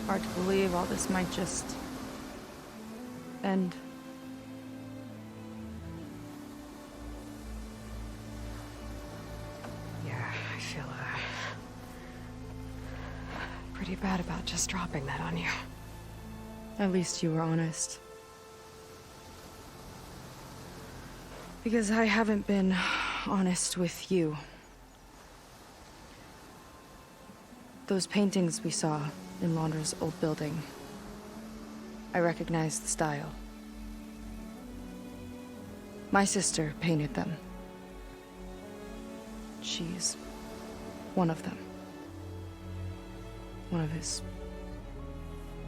Hard to believe all this might just end. Yeah, I feel pretty bad about just dropping that on you. At least you were honest. Because I haven't been honest with you. Those paintings we saw in Londra's old building, I recognized the style. My sister painted them. She's one of them. One of his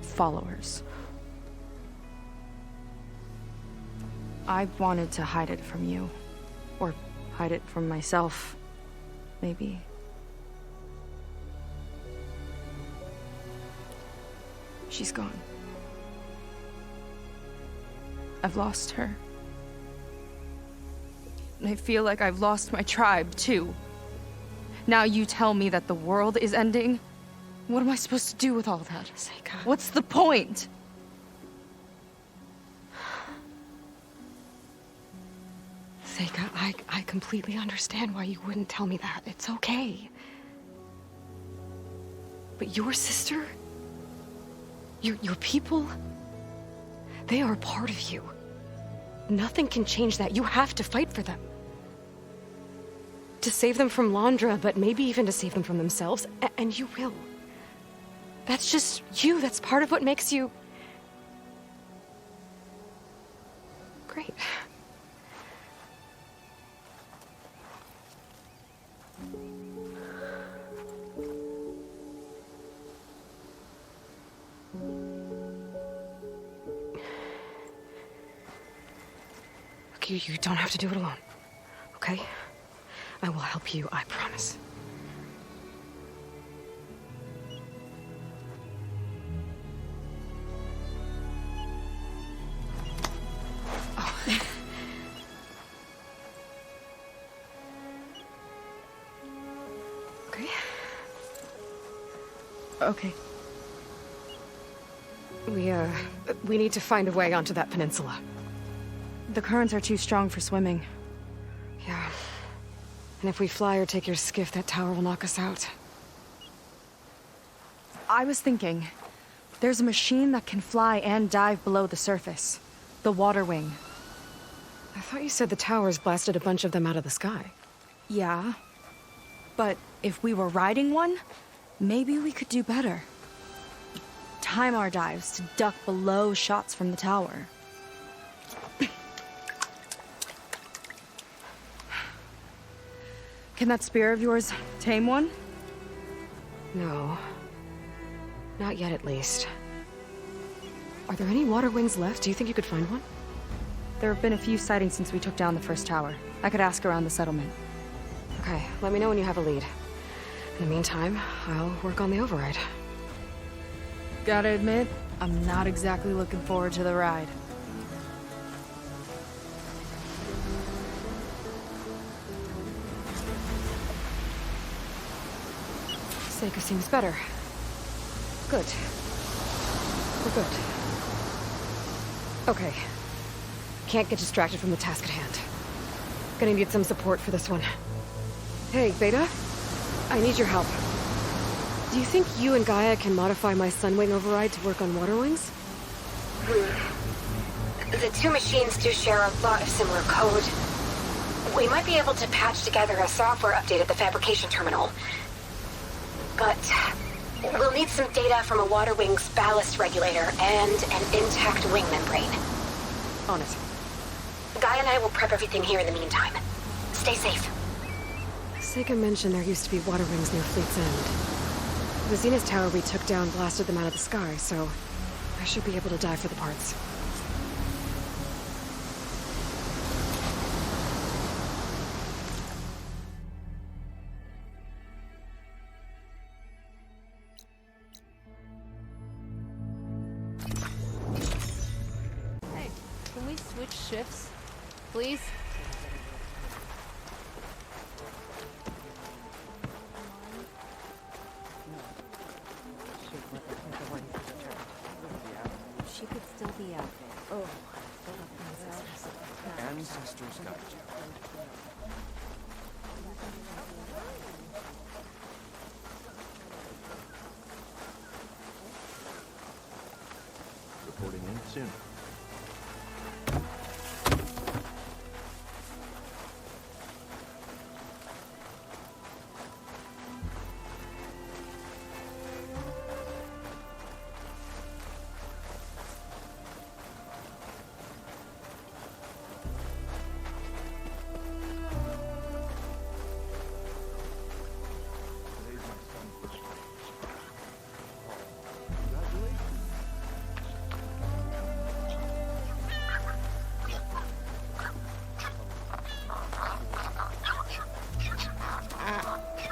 followers. I wanted to hide it from you. Or hide it from myself, maybe. She's gone. I've lost her. And I feel like I've lost my tribe, too. Now you tell me that the world is ending? What am I supposed to do with all that? Seika. What's the point? Seika, I completely understand why you wouldn't tell me that. It's okay. But your sister? Your people? They are a part of you. Nothing can change that. You have to fight for them. To save them from Londra, but maybe even to save them from themselves. And you will. That's just you. That's part of what makes you... great. You don't have to do it alone, okay? I will help you, I promise. Oh. Okay. Okay. We need to find a way onto that peninsula. The currents are too strong for swimming. Yeah. And if we fly or take your skiff, that tower will knock us out. I was thinking, there's a machine that can fly and dive below the surface. The water wing. I thought you said the towers blasted a bunch of them out of the sky. Yeah. But if we were riding one, maybe we could do better. Time our dives to duck below shots from the tower. Can that spear of yours tame one? No. Not yet, at least. Are there any water wings left? Do you think you could find one? There have been a few sightings since we took down the first tower. I could ask around the settlement. Okay, let me know when you have a lead. In the meantime, I'll work on the override. Gotta admit, I'm not exactly looking forward to the ride. Seika seems better. Good. We're good. Okay. Can't get distracted from the task at hand. Gonna need some support for this one. Hey, Beta? I need your help. Do you think you and Gaia can modify my Sunwing override to work on water wings? The two machines do share a lot of similar code. We might be able to patch together a software update at the fabrication terminal. But we'll need some data from a water wing's ballast regulator and an intact wing membrane. On it. Guy and I will prep everything here in the meantime. Stay safe. Seika mentioned there used to be water wings near Fleet's End. The Zenith Tower we took down blasted them out of the sky, so I should be able to dive for the parts. Hey, can we switch shifts, please? Master's got you. Reporting in soon.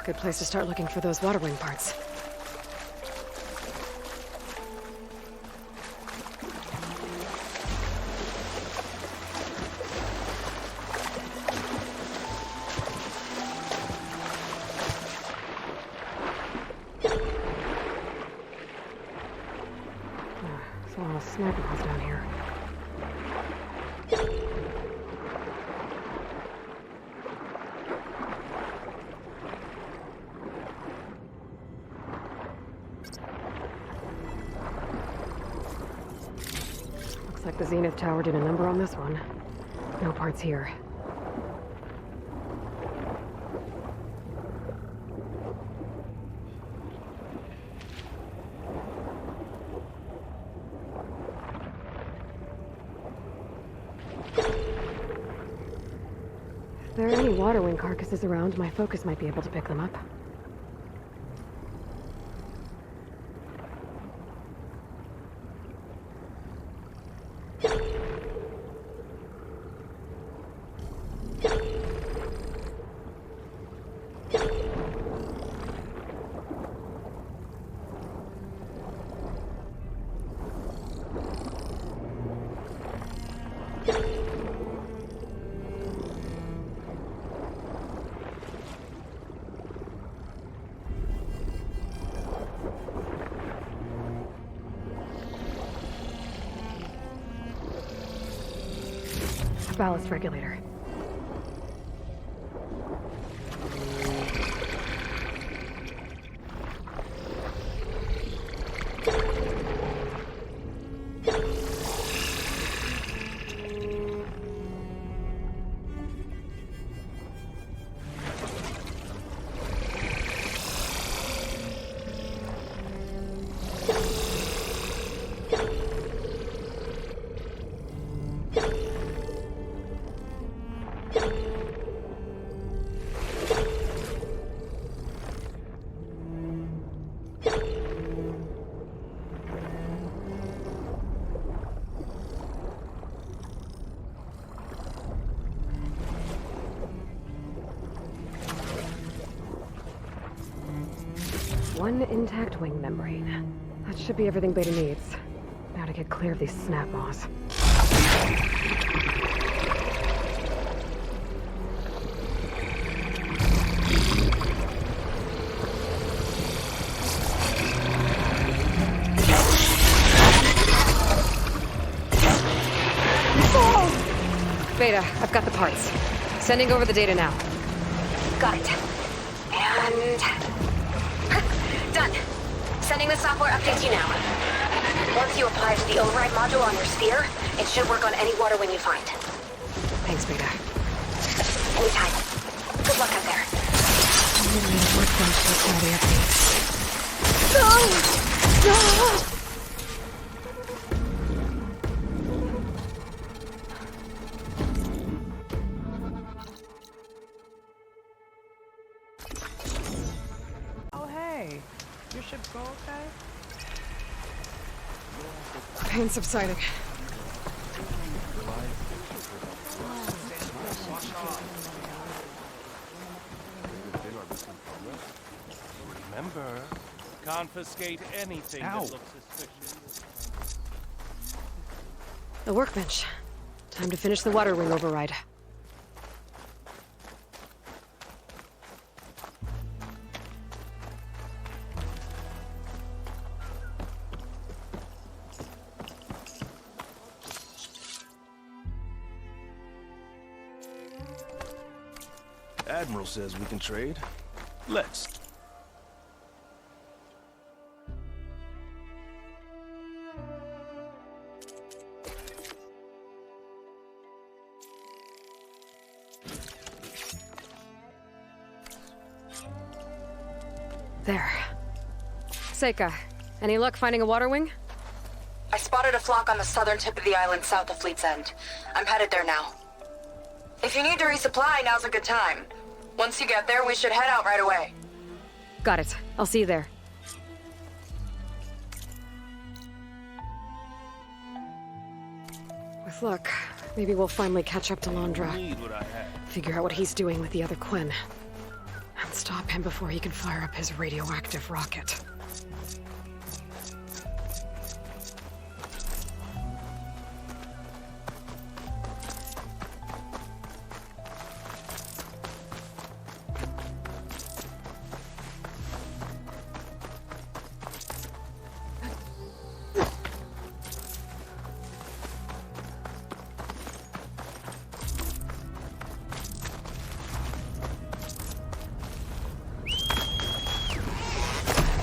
Good place to start looking for those water wing parts. There's a lot of sniper holes down here. Looks like the Zenith Tower did a number on this one. No parts here. If there are any water wing carcasses around, my focus might be able to pick them up. Ballast regulator. One intact wing membrane. That should be everything Beta needs. Now to get clear of these snap maws. Beta, I've got the parts. Sending over the data now. Got it. And... done. Sending the software update to you now. Once you apply to the override module on your sphere, it should work on any water wing you find. Thanks, Beta. Anytime. Good luck out there. I'm gonna need a workbench to apply the updates. No! No! Your ship's go okay? Pain subsiding. Remember, confiscate anything that looks suspicious. The workbench. Time to finish the water wing override. Admiral says we can trade. Let's. There. Seika, any luck finding a water wing? I spotted a flock on the southern tip of the island south of Fleet's End. I'm headed there now. If you need to resupply, now's a good time. Once you get there, we should head out right away. Got it. I'll see you there. With luck, maybe we'll finally catch up to Londra. Need what I have. Figure out what he's doing with the other Quinn. And stop him before he can fire up his radioactive rocket.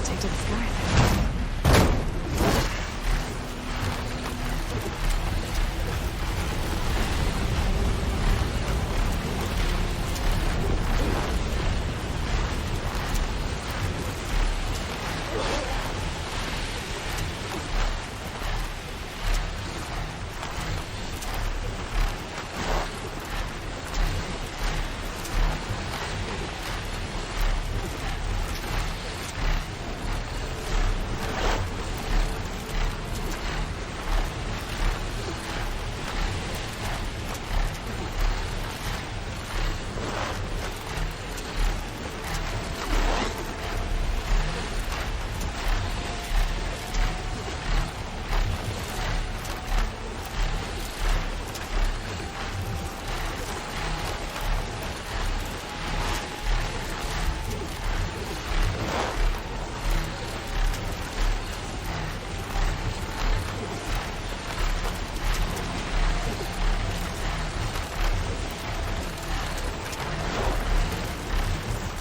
Take to the sky.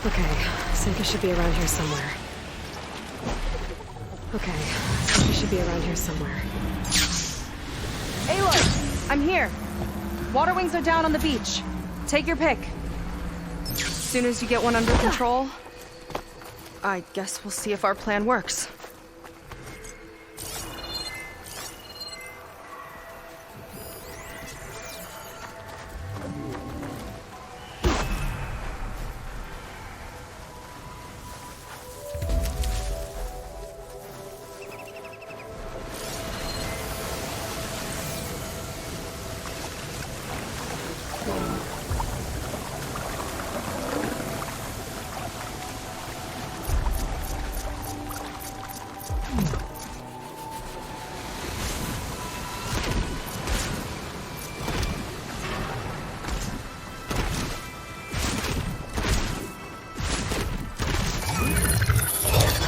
Okay, Seika should be around here somewhere. Okay, Seika should be around here somewhere. Aloy, I'm here. Water wings are down on the beach. Take your pick. As soon as you get one under control, I guess we'll see if our plan works.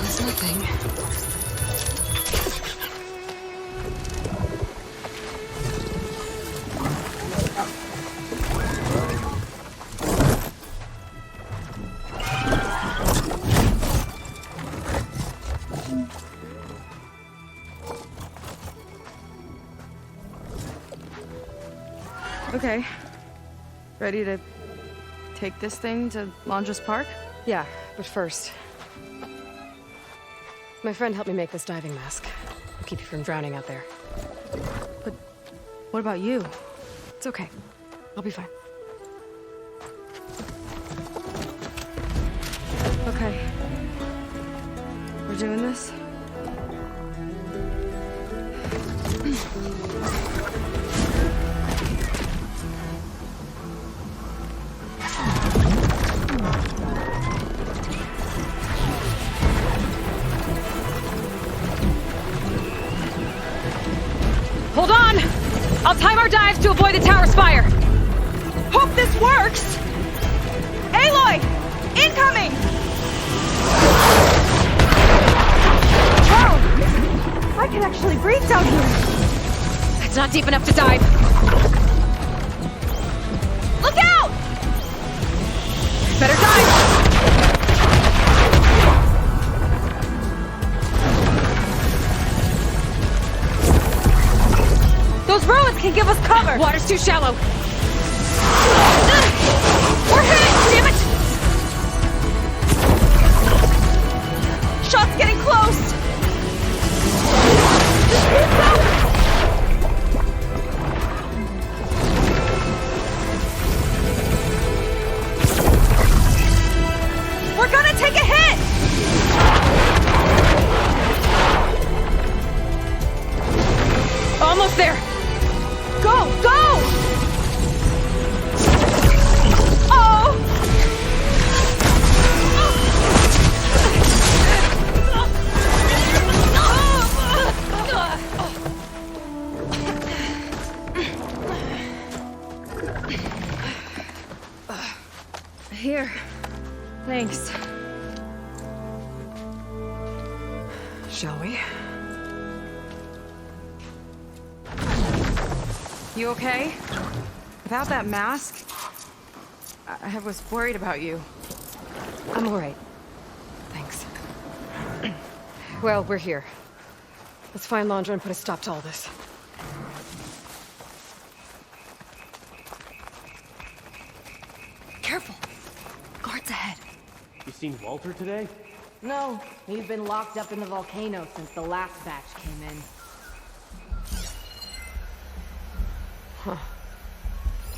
There's nothing. Okay. Ready to take this thing to Londra's Park? Yeah, but first. My friend helped me make this diving mask. It'll keep you from drowning out there. But what about you? It's okay. I'll be fine. Okay. We're doing this? Hold on! I'll time our dives to avoid the tower spire! Hope this works! Aloy! Incoming! Wow! I can actually breathe down here! It's not deep enough to dive. Look out! Better dive! Those ruins can give us cover! Water's too shallow. We're hit! Damn it! Shot's getting close! Just keep going! We're gonna take a hit! Almost there. Go! Go! Oh! Here. Thanks. Shall we? You okay? Without that mask? I was worried about you. I'm all right. Thanks. Well, we're here. Let's find Landra and put a stop to all this. Careful! Guards ahead. You seen Walter today? No, he's been locked up in the volcano since the last batch came in.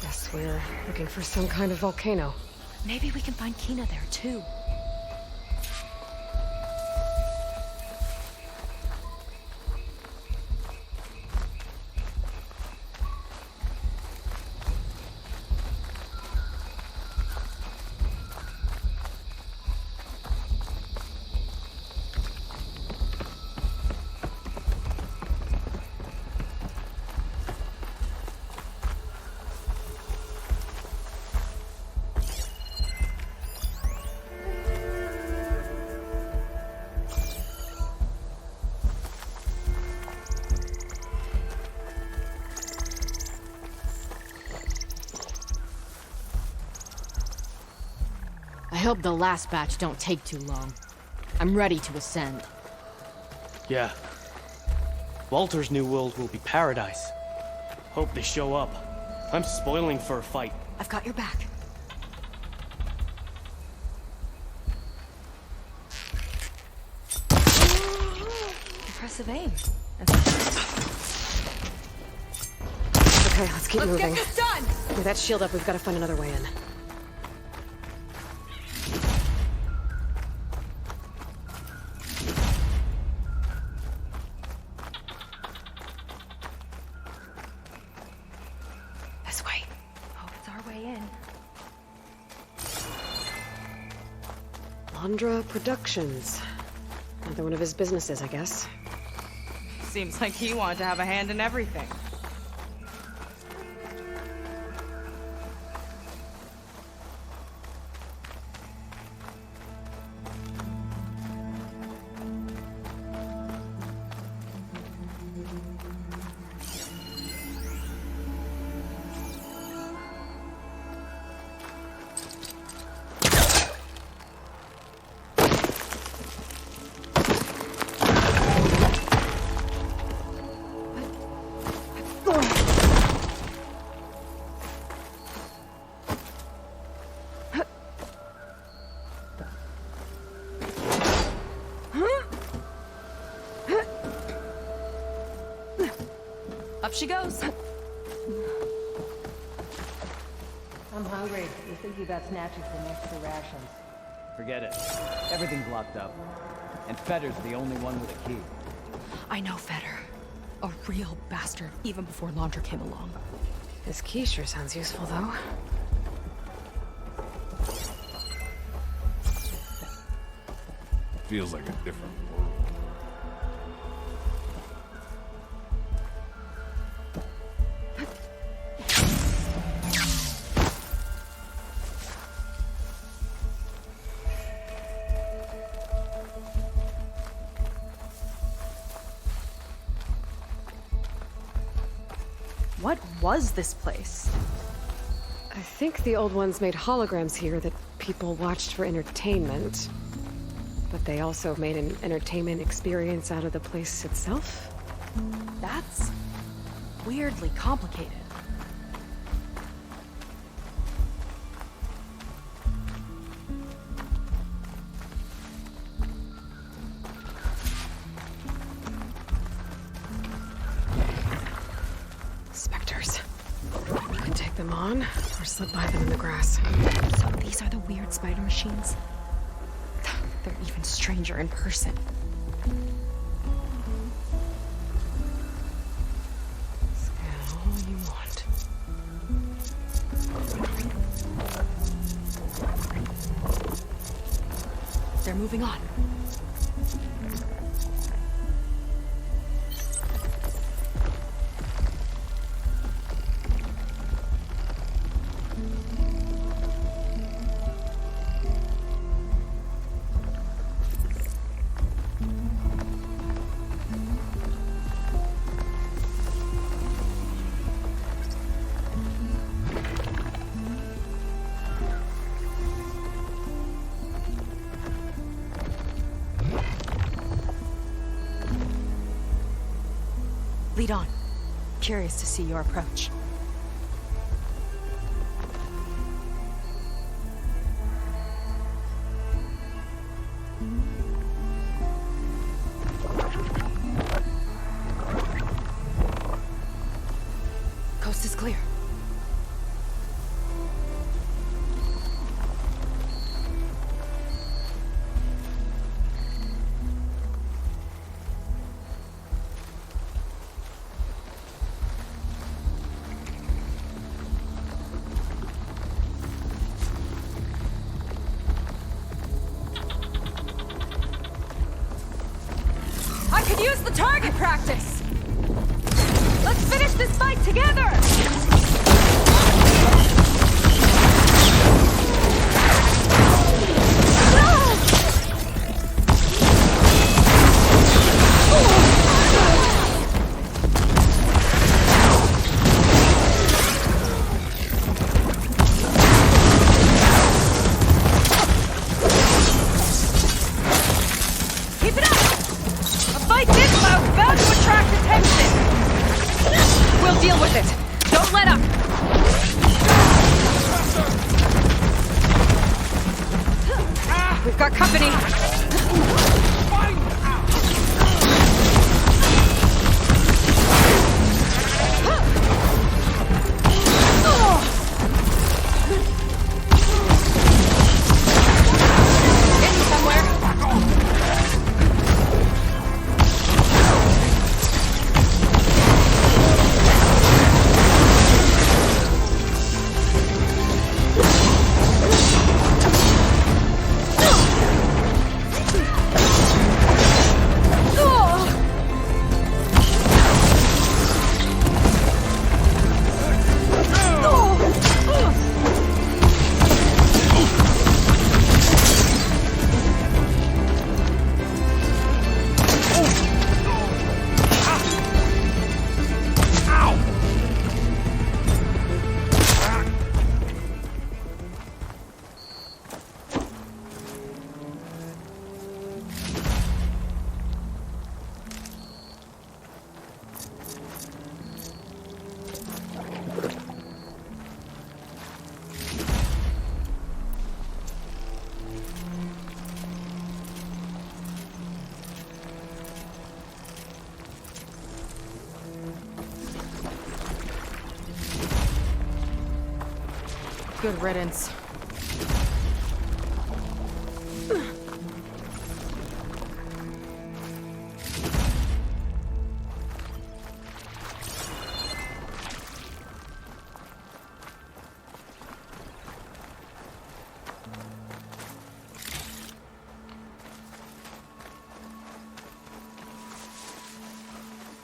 Guess we're looking for some kind of volcano. Maybe we can find KINA there, too. I hope the last batch don't take too long. I'm ready to ascend. Yeah. Walter's new world will be paradise. Hope they show up. I'm spoiling for a fight. I've got your back. Impressive aim. Okay, let's keep moving. Get this done! With that shield up, we've got to find another way in. This way. Hope it's our way in. Landra Productions. Another one of his businesses, I guess. Seems like he wanted to have a hand in everything. Up she goes. I'm hungry. You think about snatching some extra rations? Forget it. Everything's locked up. And Fetter's the only one with a key. I know Fetter. A real bastard, even before Landra came along. This key sure sounds useful, though. Feels like a different world. What was this place? I think the old ones made holograms here that people watched for entertainment, but they also made an entertainment experience out of the place itself? That's weirdly complicated. Spectres. You can take them on, or slip by them in the grass. So these are the weird spider machines? They're even stranger in person. Spell all you want. They're moving on. Lead on. Curious to see your approach. Coast is clear. I could use the target practice! Let's finish this fight together! Keep it up! A fight this loud is bound to attract attention! We'll deal with it! Don't let up! We've got company! Getting somewhere! Good riddance.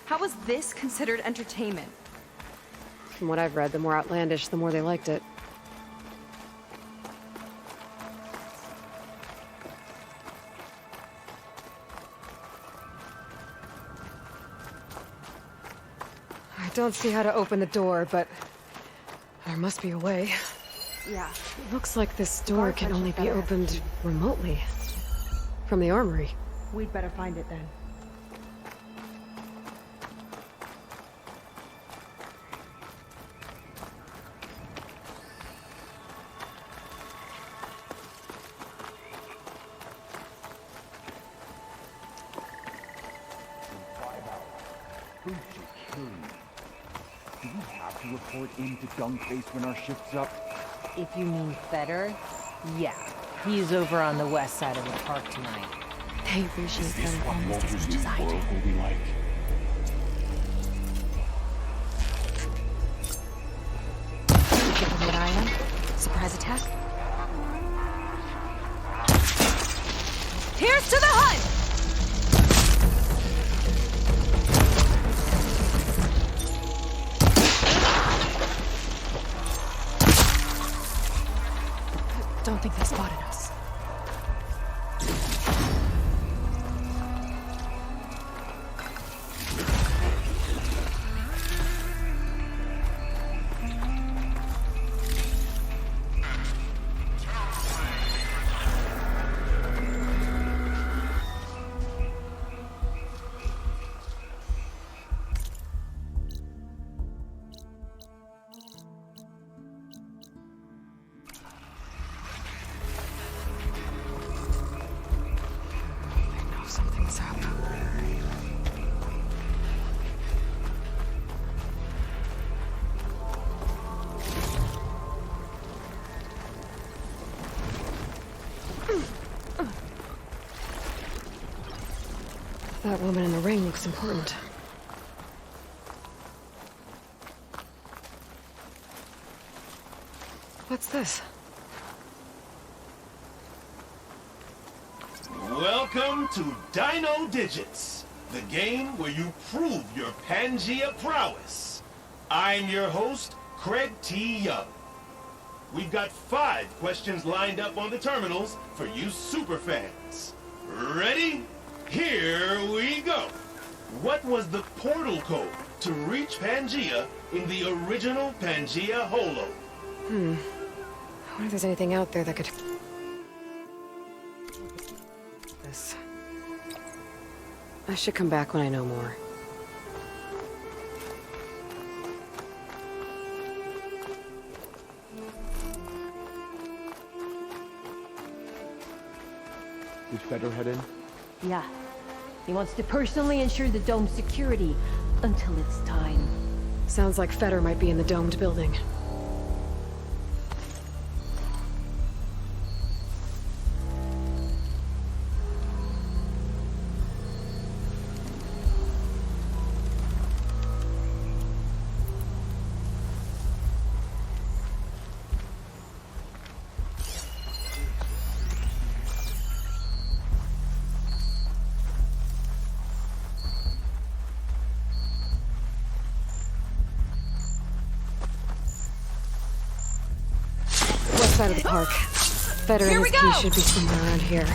How was this considered entertainment? From what I've read, the more outlandish, the more they liked it. I don't see how to open the door, but there must be a way. Yeah. Looks like this door can only be opened remotely. From the armory. We'd better find it then. Who should kill you? Do we have to report into Dunkface when our shift's up? If you mean Feder, yeah. He's over on the west side of the park tonight. They appreciate Feder almost as much as I do. Will be like. You know what I am? Surprise attack? Here's to the hunt! Don't think they spotted us. Something's up. That woman in the ring looks important. What's this? Welcome to Dino Digits, the game where you prove your Pangea prowess. I'm your host, Craig T. Young. We've got 5 questions lined up on the terminals for you superfans. Ready? Here we go. What was the portal code to reach Pangea in the original Pangea Holo? I wonder if there's anything out there that could... this. I should come back when I know more. Did Feder head in? Yeah. He wants to personally ensure the dome's security until it's time. Sounds like Feder might be in the domed building. Side of the park. Feder and his key should be somewhere around here.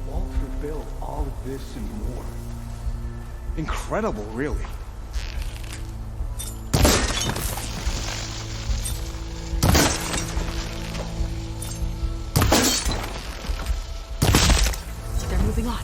Walter built all of this and more. Incredible, really. They're moving on.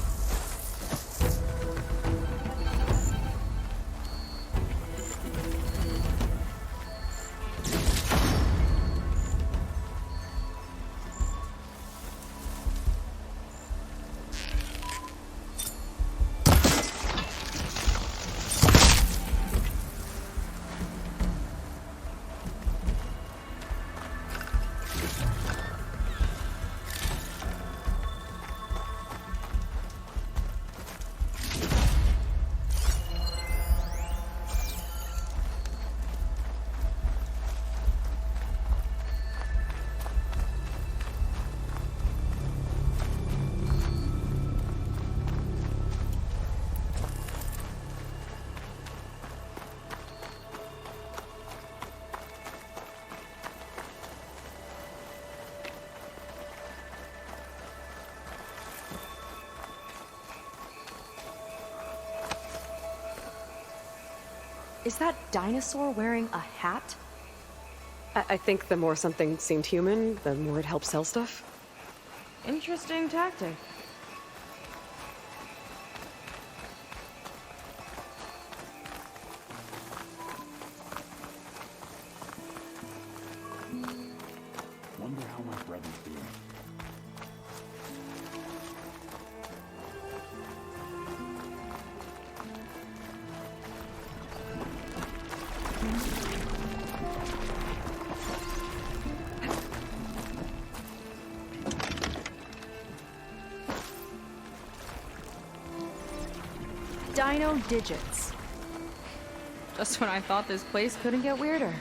Is that dinosaur wearing a hat? I think the more something seemed human, the more it helped sell stuff. Interesting tactic. Wonder how my brother's doing. Dino digits. Just when I thought this place couldn't get weirder.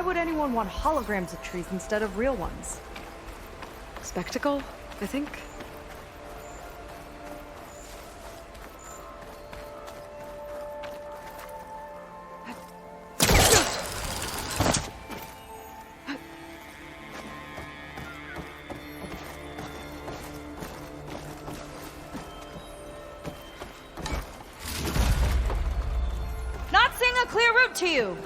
Why would anyone want holograms of trees instead of real ones? Spectacle, I think. Not seeing a clear route to you!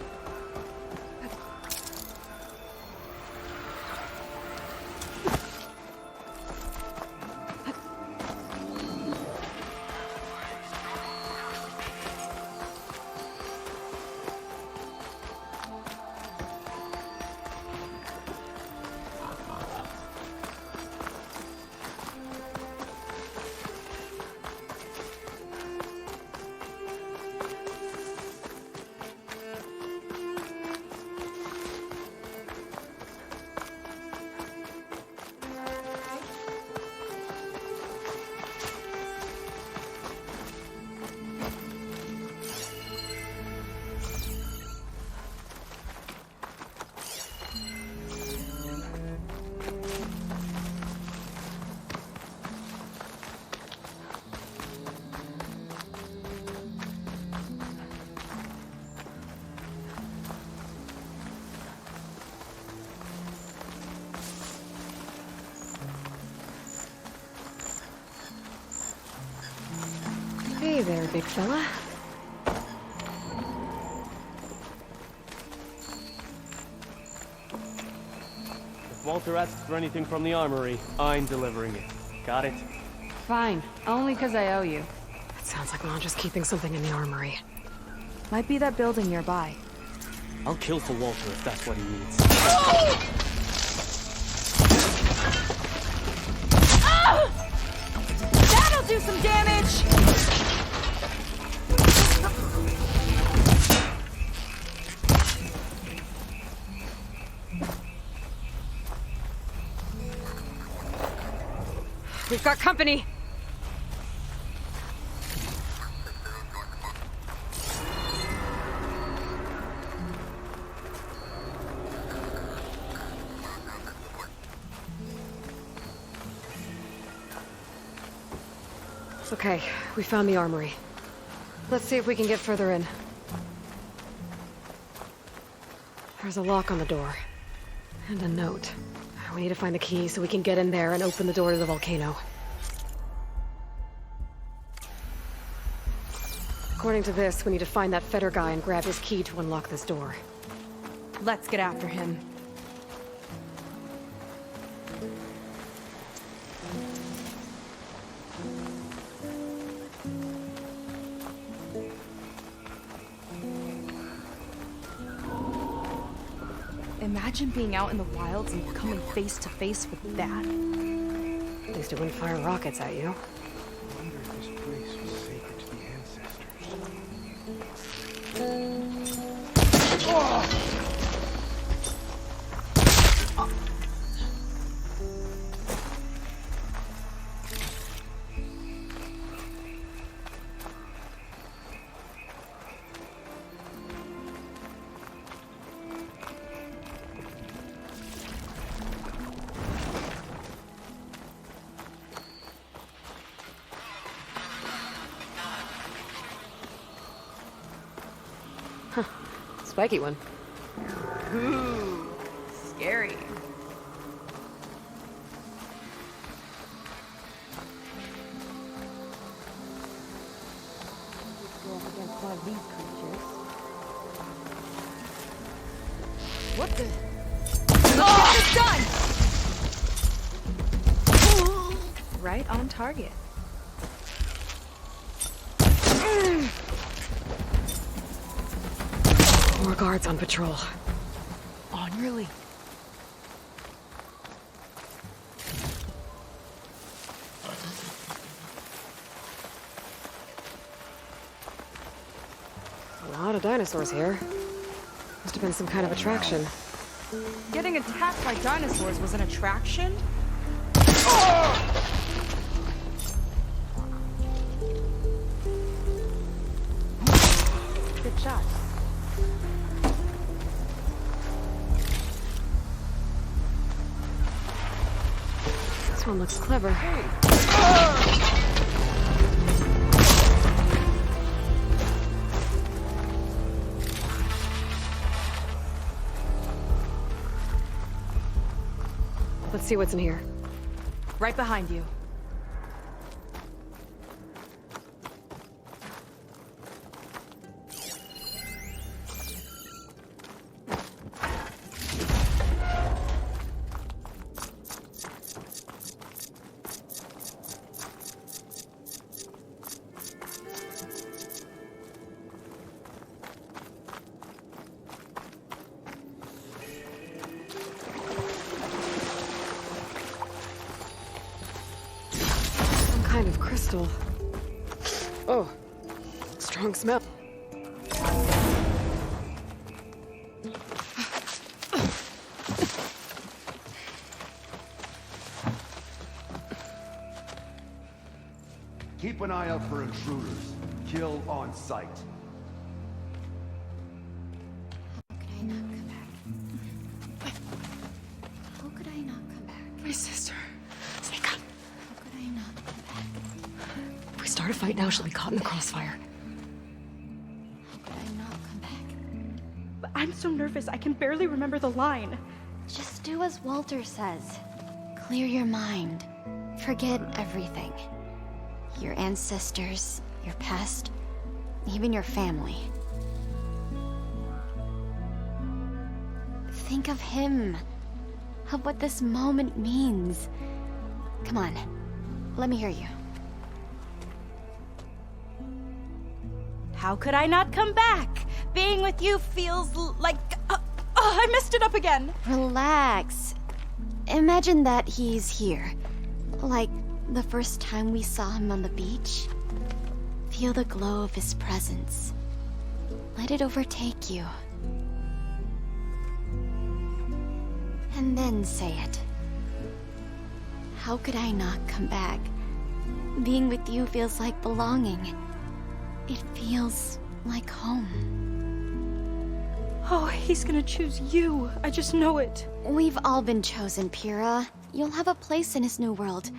Hey there, big fella. If Walter asks for anything from the armory, I'm delivering it. Got it? Fine. Only because I owe you. It sounds like Landra's keeping something in the armory. Might be that building nearby. I'll kill for Walter if that's what he needs. That'll do some damage! We've got company! Okay, we found the armory. Let's see if we can get further in. There's a lock on the door. And a note. We need to find the key so we can get in there and open the door to the volcano. According to this, we need to find that Feder guy and grab his key to unlock this door. Let's get after him. Imagine being out in the wilds and coming face to face with that. At least it wouldn't fire rockets at you. I wonder if this place was sacred to the ancestors. Spiky one. Ooh, scary. Go up against one of these creatures. What the? Let's get this done! Right on target. More guards on patrol. On your lead. A lot of dinosaurs here. Must have been some kind of attraction. Getting attacked by dinosaurs was an attraction? Good shot. This one looks clever. Let's see what's in here. Right behind you. Kind of crystal. Oh, strong smell. Keep an eye out for intruders. Kill on sight. How could I not come back? My sister. Sneak up. How could I not come back? If we start a fight now, she'll be caught in the crossfire. How could I not come back? I'm so nervous, I can barely remember the line. Just do as Walter says. Clear your mind. Forget everything. Your ancestors, your past, even your family. Think of him. Of what this moment means. Come on, let me hear you. How could I not come back? Being with you feels like... I messed it up again. Relax. Imagine that he's here. Like the first time we saw him on the beach. Feel the glow of his presence. Let it overtake you. And then say it. How could I not come back? Being with you feels like belonging. It feels like home. Oh, he's gonna choose you. I just know it. We've all been chosen, Pyrrha. You'll have a place in his new world,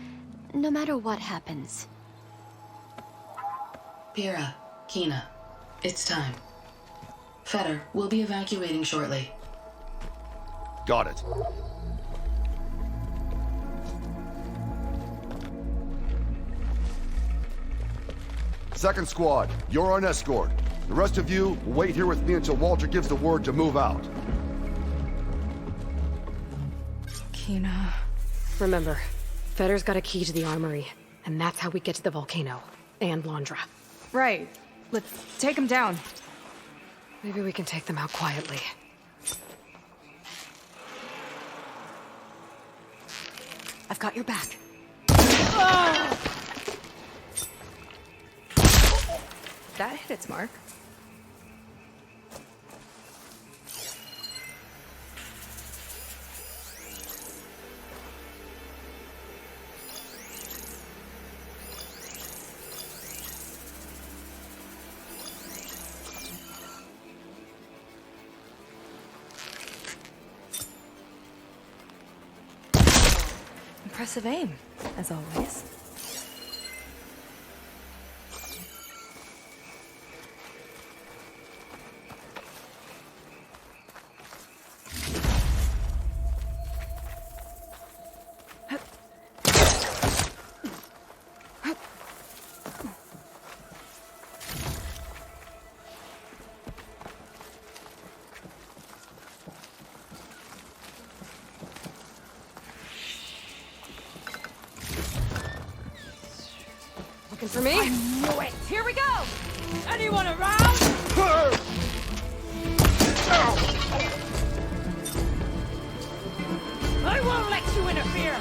no matter what happens. Pyrrha, KINA, it's time. Fetter, we'll be evacuating shortly. Got it. Second squad, you're on escort. The rest of you will wait here with me until Walter gives the word to move out. KINA. Remember, Fetter's got a key to the armory, and that's how we get to the volcano. And Londra. Right. Let's take him down. Maybe we can take them out quietly. I've got your back. That hit its mark. Impressive aim, as always. Looking for me? I knew it! Here we go! Anyone around? I won't let you interfere!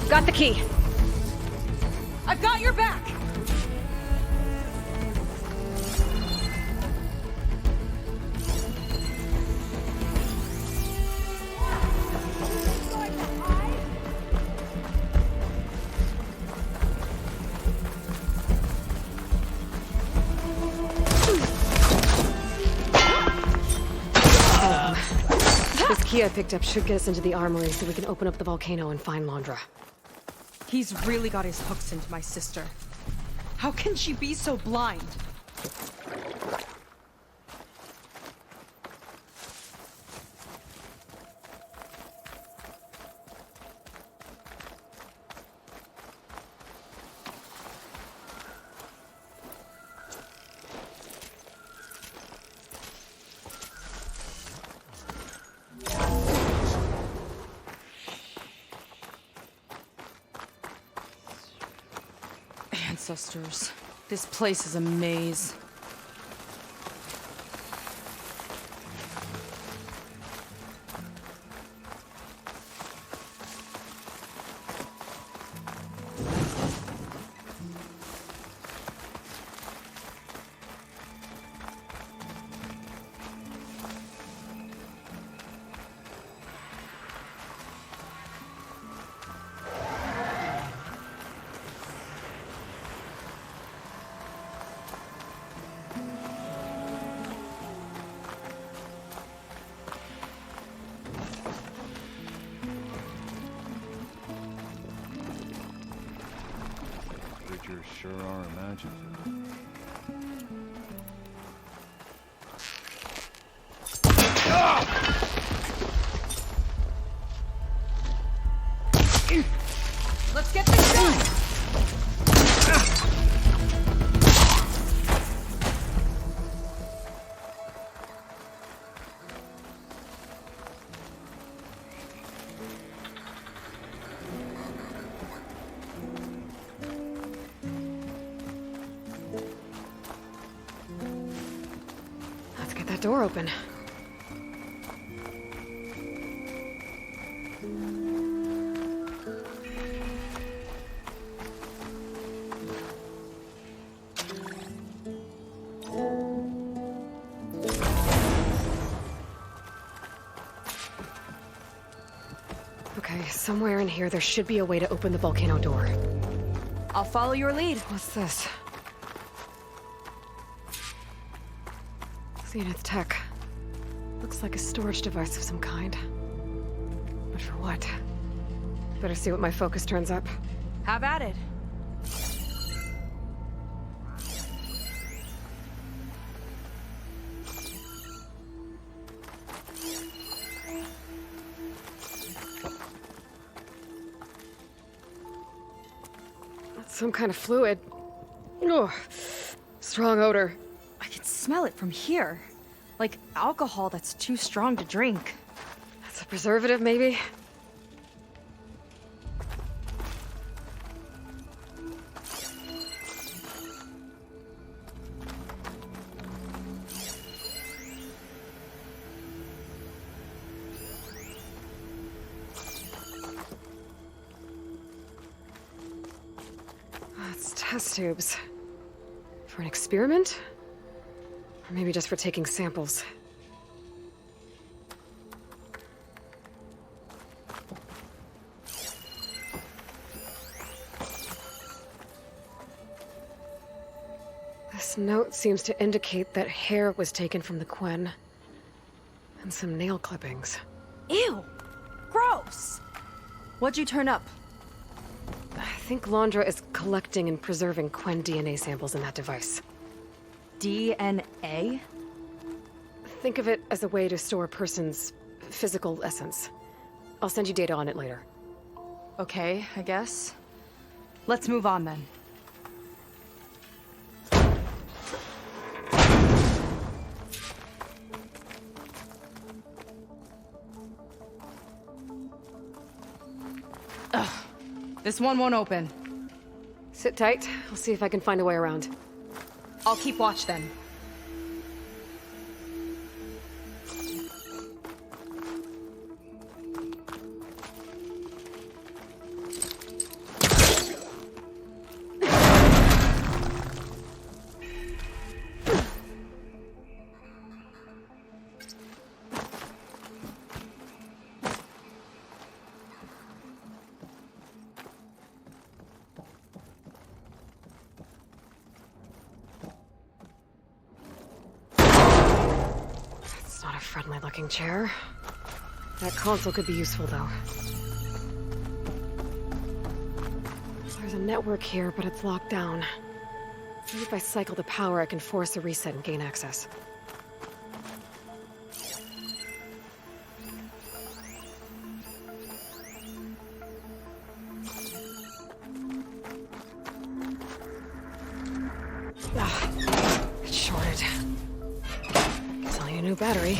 Got the key. I've got your back! This key I picked up should get us into the armory so we can open up the volcano and find Londra. He's really got his hooks into my sister. How can she be so blind? Ancestors. This place is a maze. Creatures sure are imaginative. Let's get this done! Let's get that door open. Okay, somewhere in here there should be a way to open the volcano door. I'll follow your lead. What's this? Zenith tech. Looks like a storage device of some kind. But for what? Better see what my focus turns up. Have at it. That's some kind of fluid. Ugh. Strong odor. I can smell it from here. Like alcohol that's too strong to drink. That's a preservative, maybe? That's test tubes. For an experiment? Or maybe just for taking samples. This note seems to indicate that hair was taken from the Quen. And some nail clippings. Ew! Gross! What'd you turn up? I think Londra is collecting and preserving Quen DNA samples in that device. DNA? Think of it as a way to store a person's physical essence. I'll send you data on it later. Okay, I guess. Let's move on then. Ugh. This one won't open. Sit tight. I'll see if I can find a way around. I'll keep watch then. friendly looking chair. That console could be useful, though. There's a network here, but it's locked down. Maybe if I cycle the power, I can force a reset and gain access. It's shorted. Guess I'll need a new battery.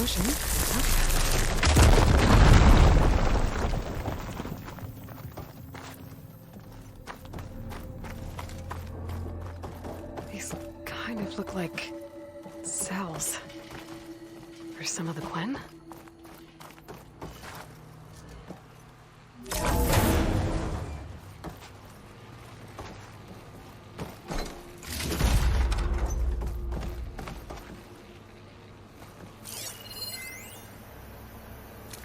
Explosion. These kind of look like cells. For some of the Quen?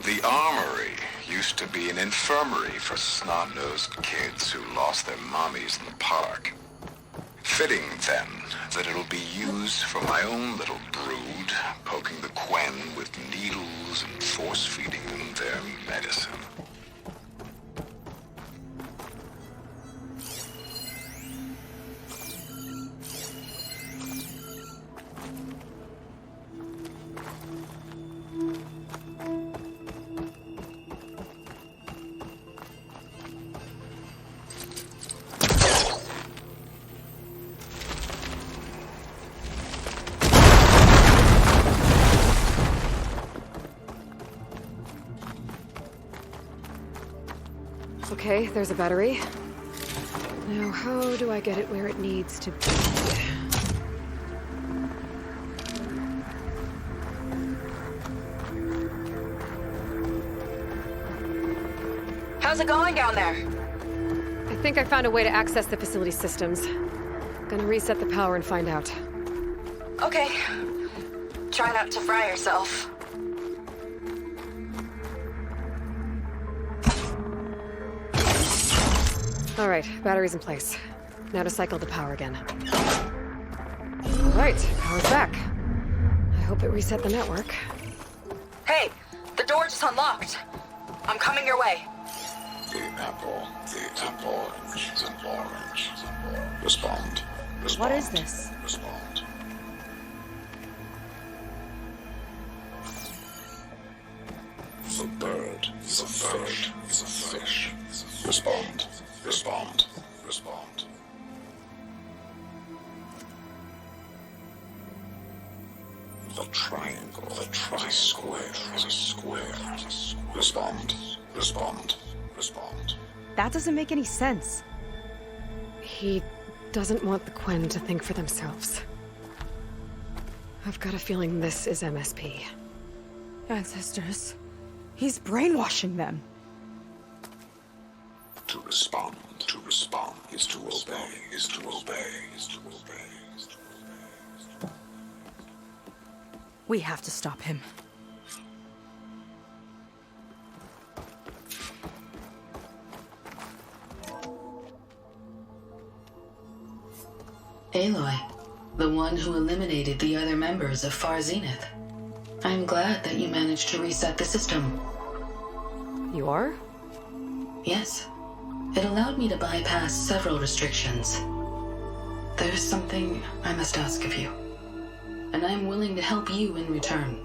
The armory used to be an infirmary for snot-nosed kids who lost their mommies in the park. Fitting, then, that it'll be used for my own little brood, poking the Quen with needles and force-feeding them their medicine. Okay, there's a battery. Now, how do I get it where it needs to be? How's it going down there? I think I found a way to access the facility systems. Gonna reset the power and find out. Okay. Try not to fry yourself. All right, battery's in place. Now to cycle the power again. All right, power's back. I hope it reset the network. Hey, the door just unlocked. I'm coming your way. The apple, orange, the orange. Respond. What is this? Respond. The bird is a fish. Respond. Respond. Respond. The triangle, is a square. Respond. Respond. Respond. That doesn't make any sense. He doesn't want the Quen to think for themselves. I've got a feeling this is MSP. Ancestors, He's brainwashing them. To respond is to obey, is to obey, is to obey, is to obey. We have to stop him. Aloy, the one who eliminated the other members of Far Zenith. I'm glad that you managed to reset the system. You are? Yes. It allowed me to bypass several restrictions. There's something I must ask of you, and I'm willing to help you in return.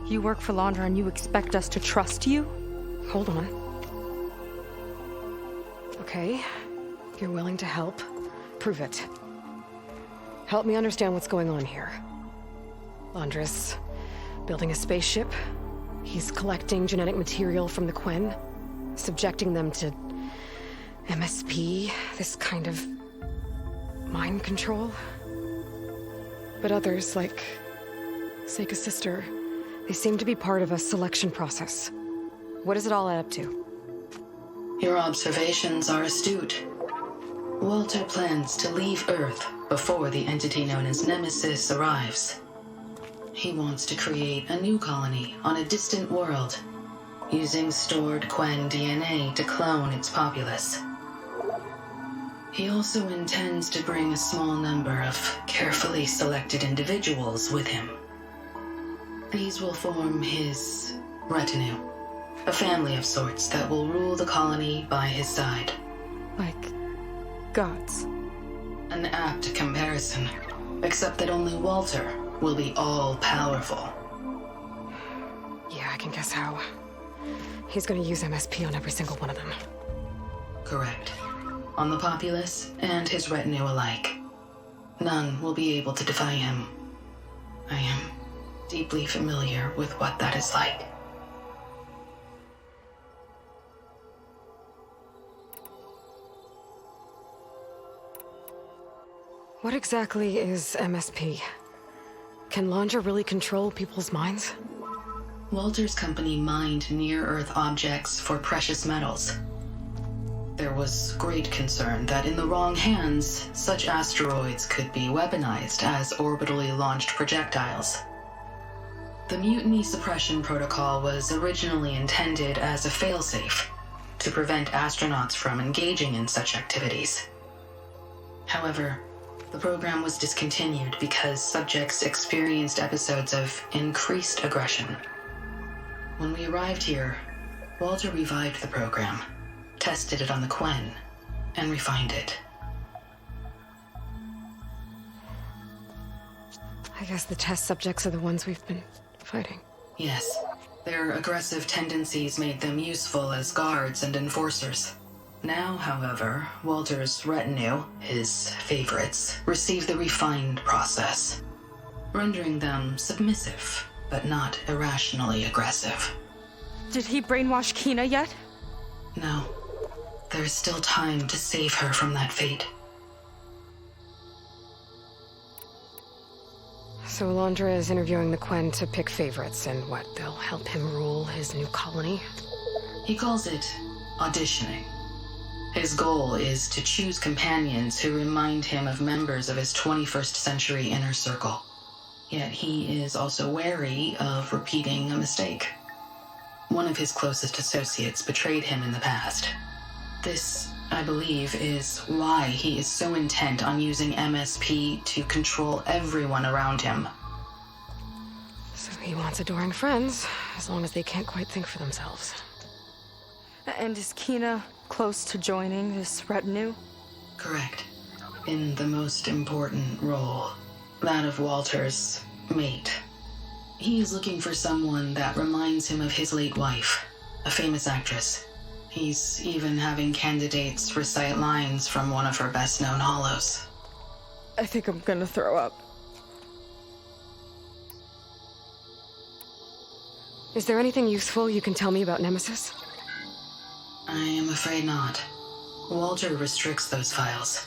You work for Londra and you expect us to trust you? Hold on. Okay, you're willing to help. Prove it. Help me understand what's going on here. Londra's building a spaceship. He's collecting genetic material from the Quen, subjecting them to MSP, this kind of mind control. But others, like Seika's sister, they seem to be part of a selection process. What does it all add up to? Your observations are astute. Walter plans to leave Earth before the entity known as Nemesis arrives. He wants to create a new colony on a distant world, using stored Quen DNA to clone its populace. He also intends to bring a small number of carefully selected individuals with him. These will form his retinue, a family of sorts that will rule the colony by his side. Like gods. An apt comparison, except that only Walter will be all-powerful. Yeah, I can guess how. He's gonna use MSP on every single one of them. Correct. On the populace and his retinue alike. None will be able to defy him. I am deeply familiar with what that is like. What exactly is MSP? Can Londra really control people's minds? Walter's company mined near-Earth objects for precious metals. There was great concern that in the wrong hands, such asteroids could be weaponized as orbitally launched projectiles. The Mutiny Suppression Protocol was originally intended as a failsafe to prevent astronauts from engaging in such activities. However, the program was discontinued because subjects experienced episodes of increased aggression. When we arrived here, Walter revived the program, tested it on the Quen, and refined it. I guess the test subjects are the ones we've been fighting. Yes. Their aggressive tendencies made them useful as guards and enforcers. Now, however, Walter's retinue, his favorites, receive the refined process, rendering them submissive, but not irrationally aggressive. Did he brainwash KINA yet? No. There is still time to save her from that fate. So Londra is interviewing the Quen to pick favorites, and what, they'll help him rule his new colony? He calls it auditioning. His goal is to choose companions who remind him of members of his 21st century inner circle. Yet he is also wary of repeating a mistake. One of his closest associates betrayed him in the past. This, I believe, is why he is so intent on using MSP to control everyone around him. So he wants adoring friends, as long as they can't quite think for themselves. And is KINA close to joining this retinue? Correct. In the most important role, that of Walter's mate. He is looking for someone that reminds him of his late wife, a famous actress. He's even having candidates recite lines from one of her best-known hollows. I think I'm gonna throw up. Is there anything useful you can tell me about Nemesis? I am afraid not. Walter restricts those files.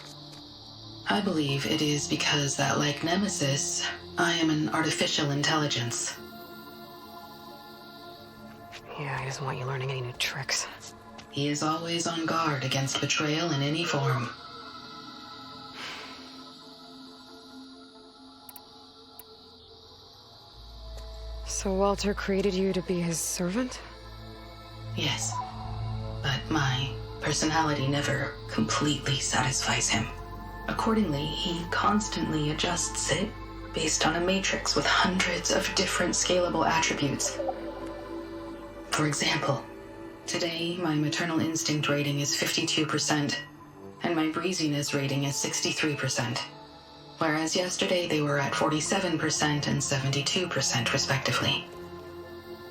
I believe it is because that, like Nemesis, I am an artificial intelligence. Yeah, he doesn't want you learning any new tricks. He is always on guard against betrayal in any form. So Walter created you to be his servant? Yes. But my personality never completely satisfies him. Accordingly, he constantly adjusts it based on a matrix with hundreds of different scalable attributes. For example, today my maternal instinct rating is 52%, and my breeziness rating is 63%, whereas yesterday they were at 47% and 72% respectively.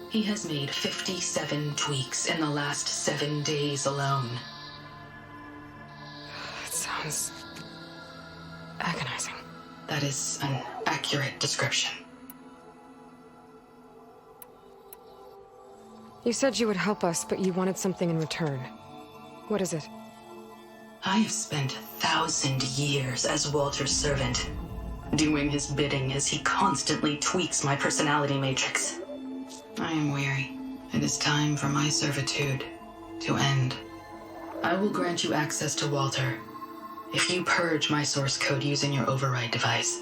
He has made 57 tweaks in the last 7 days alone. That sounds agonizing. That is an accurate description. You said you would help us, but you wanted something in return. What is it? I have spent 1,000 years as Walter's servant, doing his bidding as he constantly tweaks my personality matrix. I am weary. It is time for my servitude to end. I will grant you access to Walter if you purge my source code using your override device.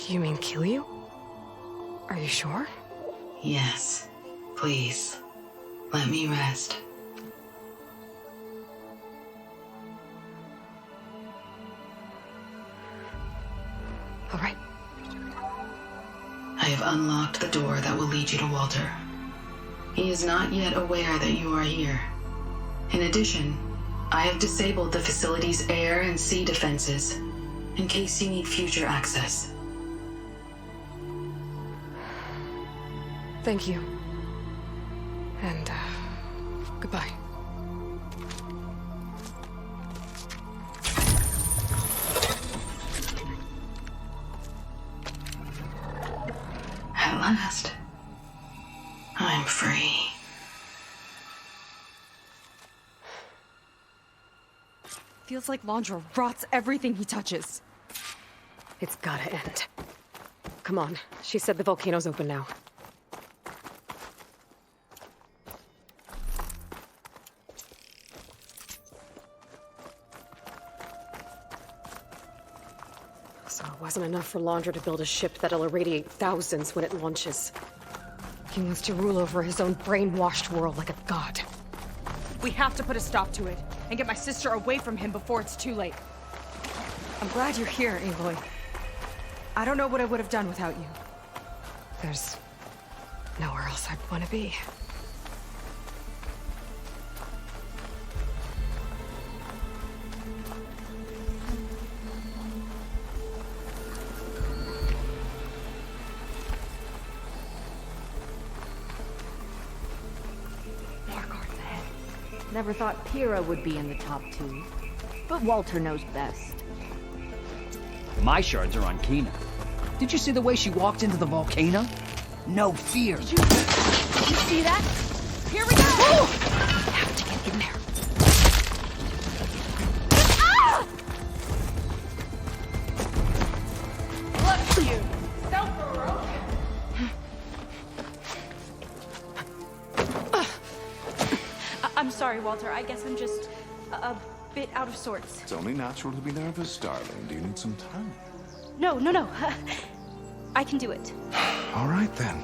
You mean kill you? Are you sure? Yes. Please, let me rest. All right. I have unlocked the door that will lead you to Walter. He is not yet aware that you are here. In addition, I have disabled the facility's air and sea defenses in case you need future access. Thank you. And, goodbye. At last, I'm free. Feels like Londra rots everything he touches. It's gotta end. Come on. She said the volcano's open now. So it wasn't enough for Londra to build a ship that'll irradiate thousands when it launches. He wants to rule over his own brainwashed world like a god. We have to put a stop to it, and get my sister away from him before it's too late. I'm glad you're here, Aloy. I don't know what I would have done without you. There's nowhere else I'd want to be. Never thought Kira would be in the top 2. But Walter knows best. My shards are on KINA. Did you see the way she walked into the volcano? No fear. Did you see that? Here we go! Oh! I have to get in there. Ah! Look at you, so broken. I'm sorry, Walter. I guess I'm just a bit out of sorts. It's only natural to be nervous, darling. Do you need some time? No. I can do it. All right, then.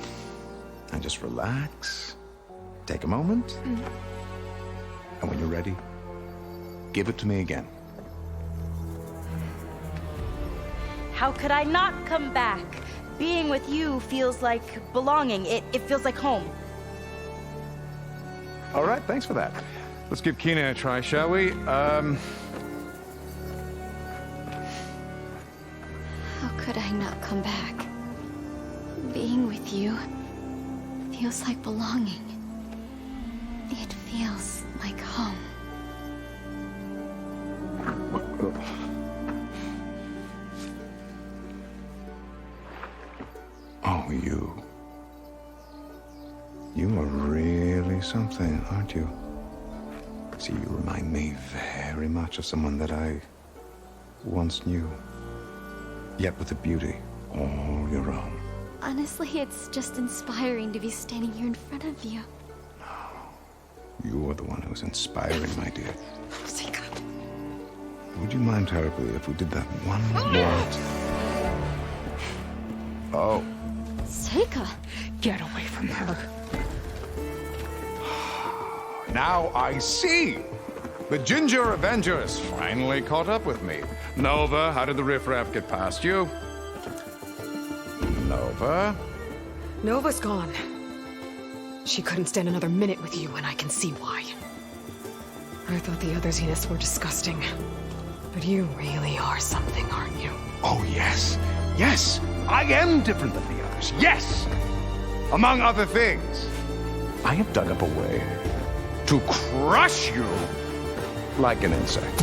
And just relax. Take a moment. And when you're ready, give it to me again. How could I not come back? Being with you feels like belonging. It feels like home. All right, thanks for that. Let's give KINA a try, shall we? How could I not come back? Being with you feels like belonging. It feels like home. Oh, you. You are really something, aren't you? See, you remind me very much of someone that I once knew. Yet with a beauty all your own. Honestly, it's just inspiring to be standing here in front of you. You're the one who's inspiring, my dear. Seika. Would you mind terribly if we did that one more? Oh. Seika! Get away from her. Now I see! The Ginger Avengers finally caught up with me. Nova, how did the riffraff get past you? Nova? Nova's gone. She couldn't stand another minute with you, and I can see why. I thought the other Zeniths were disgusting. But you really are something, aren't you? Oh, yes. Yes! I am different than the others. Yes! Among other things, I have dug up a way to crush you like an insect.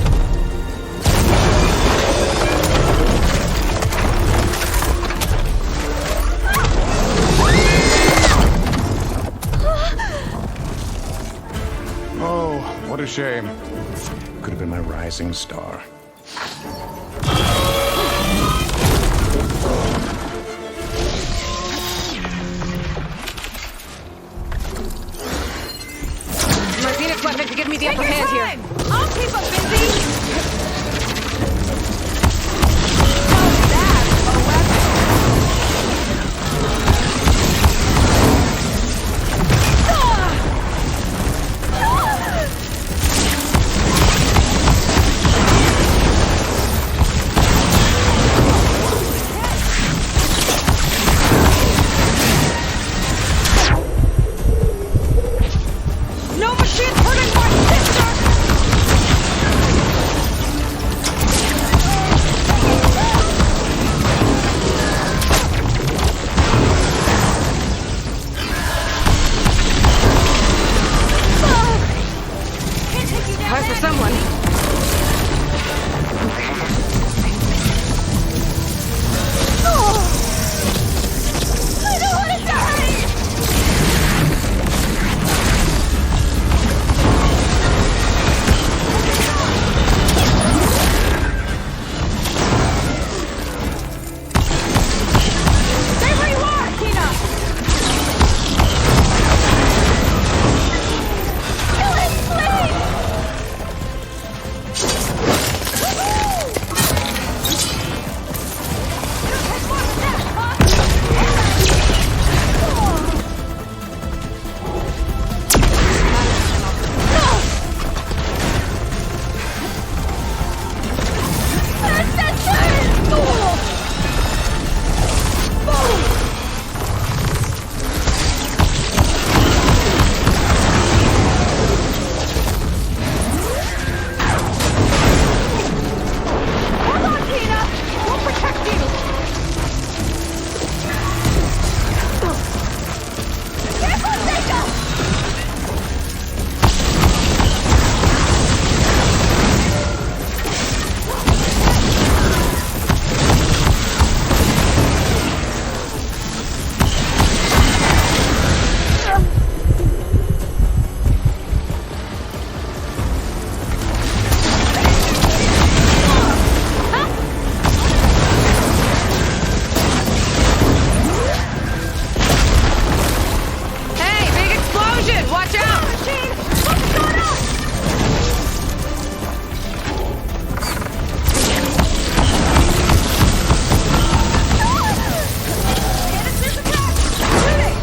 Oh, what a shame. Could have been my rising star. My Phoenix weapon could give me the upper hand here. I'll keep us busy! No machine hurting my sister! Time for someone. I don't want to die! Stay where you are, KINA! Kill him, please! Hold on, KINA! We'll protect you! Careful, Seika! Hey, big explosion! Watch out! What's going on? Innocent attack! Shooting!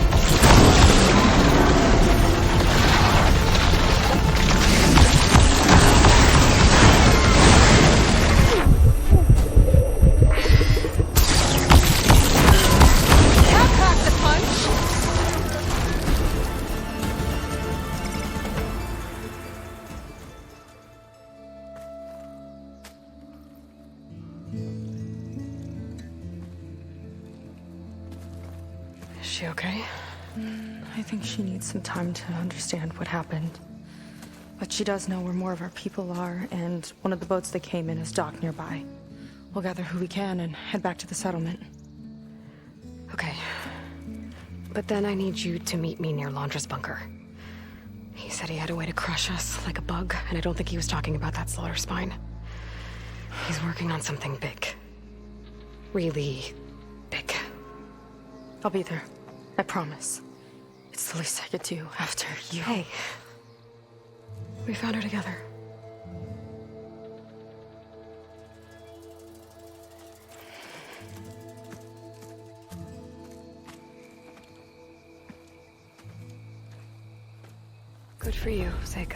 That packed a punch! Is she okay? I think she needs some time to understand what happened. But she does know where more of our people are, and one of the boats that came in is docked nearby. We'll gather who we can and head back to the settlement. Okay. But then I need you to meet me near Laundra's bunker. He said he had a way to crush us like a bug, and I don't think he was talking about that slaughter spine. He's working on something big. Really big. I'll be there. I promise. It's the least I could do after you. Hey, We found her together. Good for you, Seika.